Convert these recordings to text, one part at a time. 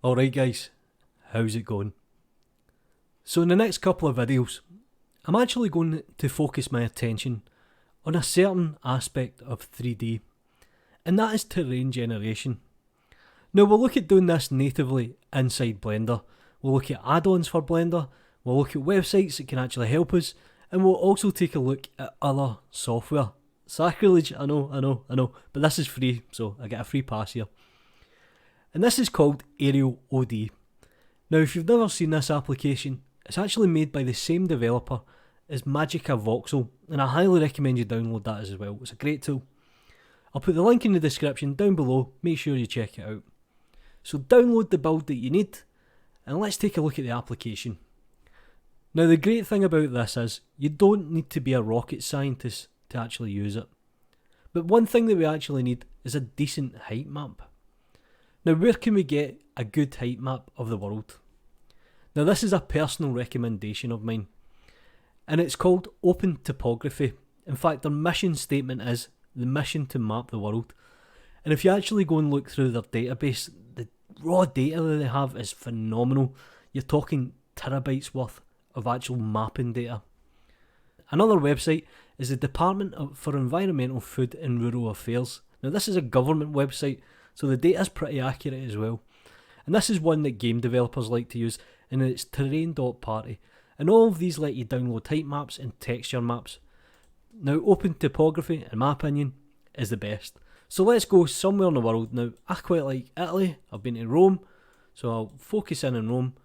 Alright guys, how's it going? So in the next couple of videos, I'm actually going to focus my attention on a certain aspect of 3D, and that is terrain generation. Now we'll look at doing this natively inside Blender, we'll look at add-ons for Blender, we'll look at websites that can actually help us, and we'll also take a look at other software. Sacrilege, I know, but this is free, so I get a free pass here. And this is called Aerialod. Now if you've never seen this application, it's actually made by the same developer as Magica Voxel, and I highly recommend you download that as well. It's a great tool. I'll put the link in the description down below, make sure you check it out. So download the build that you need, and let's take a look at the application. Now the great thing about this is, you don't need to be a rocket scientist to actually use it. But one thing that we actually need is a decent height map. Now where can we get a good height map of the world? Now this is a personal recommendation of mine, and it's called OpenTopography. In fact, their mission statement is the mission to map the world. And if you actually go and look through their database, the raw data that they have is phenomenal. You're talking terabytes worth of actual mapping data. Another website is the Department for Environmental, Food and Rural Affairs. Now this is a government website, so the data is pretty accurate as well. And this is one that game developers like to use, and it's terrain.party. And all of these let you download height maps and texture maps. Now OpenTopography, in my opinion, is the best. So let's go somewhere in the world. Now I quite like Italy, I've been to Rome, so I'll focus in on Rome.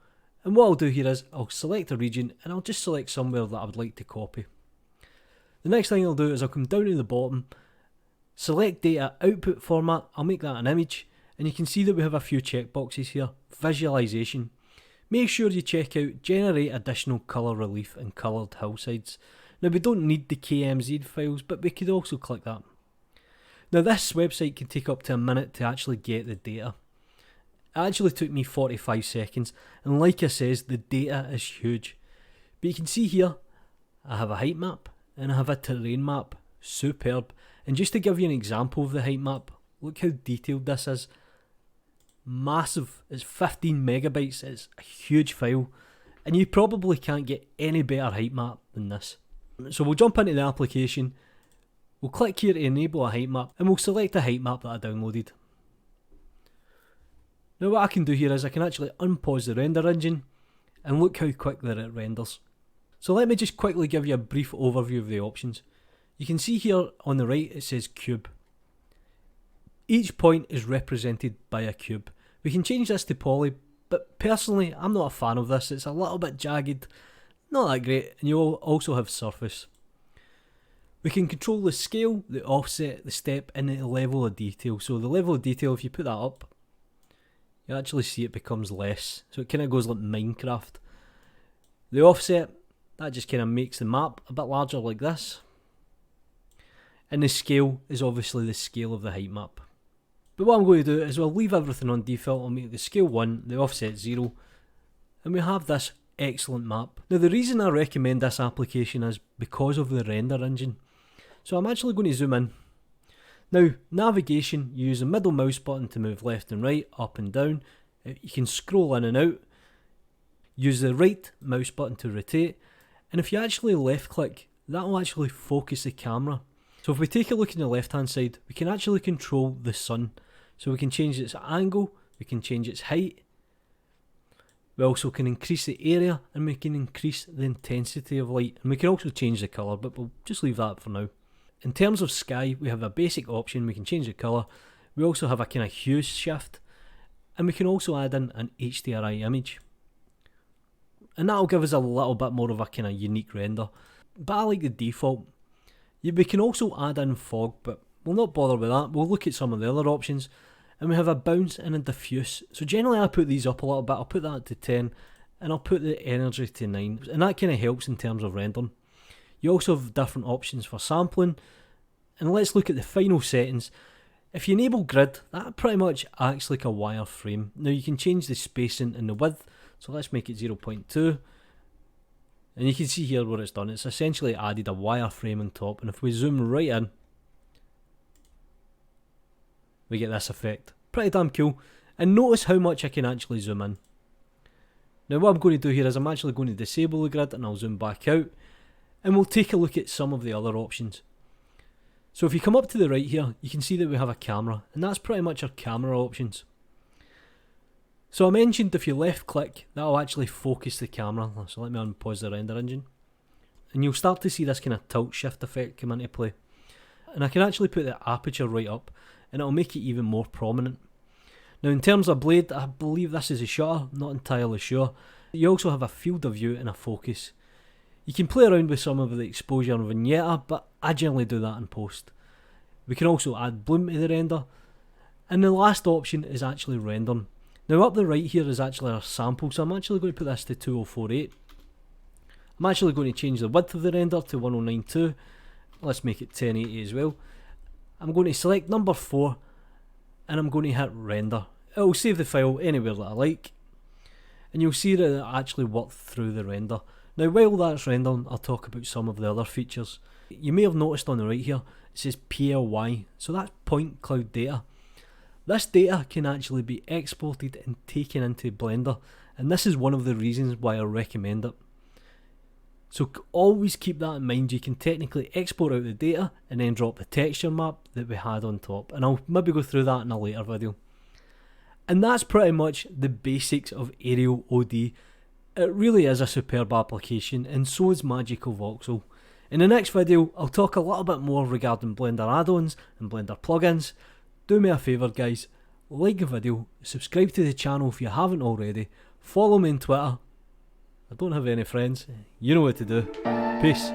And what I'll do here is, I'll select a region and I'll just select somewhere that I would like to copy. The next thing I'll do is I'll come down to the bottom, select data output format, I'll make that an image, and you can see that we have a few checkboxes here. Visualization. Make sure you check out generate additional colour relief and coloured hillsides. Now we don't need the KMZ files, but we could also click that. Now this website can take up to a minute to actually get the data. It actually took me 45 seconds, and like I says, the data is huge. But you can see here, I have a height map, and I have a terrain map. Superb. And just to give you an example of the height map, look how detailed this is. Massive. It's 15 megabytes, it's a huge file, and you probably can't get any better height map than this. So we'll jump into the application, we'll click here to enable a height map, and we'll select the height map that I downloaded. Now what I can do here is I can actually unpause the render engine, and look how quick that it renders. So let me just quickly give you a brief overview of the options. You can see here on the right it says cube. Each point is represented by a cube. We can change this to poly, but personally I'm not a fan of this. It's a little bit jagged, not that great, and you'll also have surface. We can control the scale, the offset, the step, and the level of detail. So the level of detail, if you put that up, you actually see it becomes less. So it kind of goes like Minecraft. The offset, that just kind of makes the map a bit larger like this. And the scale is obviously the scale of the height map. But what I'm going to do is we'll leave everything on default. I'll make the scale 1, the offset 0, and we have this excellent map. Now the reason I recommend this application is because of the render engine. So I'm actually going to zoom in. Now navigation, you use the middle mouse button to move left and right, up and down. You can scroll in and out. Use the right mouse button to rotate, and if you actually left click, that will actually focus the camera. So if we take a look in the left hand side, we can actually control the sun. So we can change its angle, we can change its height. We also can increase the area, and we can increase the intensity of light, and we can also change the colour, but we'll just leave that for now. In terms of sky, we have a basic option, we can change the colour. We also have a kind of hue shift, and we can also add in an HDRI image. And that'll give us a little bit more of a kind of unique render. But I like the default. We can also add in fog, but we'll not bother with that. We'll look at some of the other options. And we have a bounce and a diffuse. So generally I put these up a little bit. I'll put that to 10, and I'll put the energy to 9. And that kind of helps in terms of rendering. You also have different options for sampling. And let's look at the final settings. If you enable grid, that pretty much acts like a wireframe. Now you can change the spacing and the width. So let's make it 0.2. And you can see here what it's done. It's essentially added a wireframe on top. And if we zoom right in, we get this effect. Pretty damn cool. And notice how much I can actually zoom in. Now what I'm going to do here is I'm actually going to disable the grid and I'll zoom back out, and we'll take a look at some of the other options. So if you come up to the right here, you can see that we have a camera, and that's pretty much our camera options. So I mentioned if you left click, that'll actually focus the camera. So let me unpause the render engine. And you'll start to see this kind of tilt shift effect come into play. And I can actually put the aperture right up, and it'll make it even more prominent. Now in terms of blade, I believe this is a shutter, not entirely sure. You also have a field of view and a focus. You can play around with some of the exposure and vignetta, but I generally do that in post. We can also add bloom to the render. And the last option is actually rendering. Now up the right here is actually our sample, so I'm actually going to put this to 2048. I'm actually going to change the width of the render to 1092. Let's make it 1080 as well. I'm going to select number 4 and I'm going to hit render. It will save the file anywhere that I like, and you'll see that it actually worked through the render. Now while that's rendering, I'll talk about some of the other features. You may have noticed on the right here, it says PLY, so that's point cloud data. This data can actually be exported and taken into Blender, and this is one of the reasons why I recommend it. So always keep that in mind. You can technically export out the data and then drop the texture map that we had on top, and I'll maybe go through that in a later video. And that's pretty much the basics of Aerialod. It really is a superb application, and so is Magical Voxel. In the next video, I'll talk a little bit more regarding Blender add-ons and Blender plugins. Do me a favour guys, like the video, subscribe to the channel if you haven't already, follow me on Twitter. I don't have any friends, you know what to do. Peace.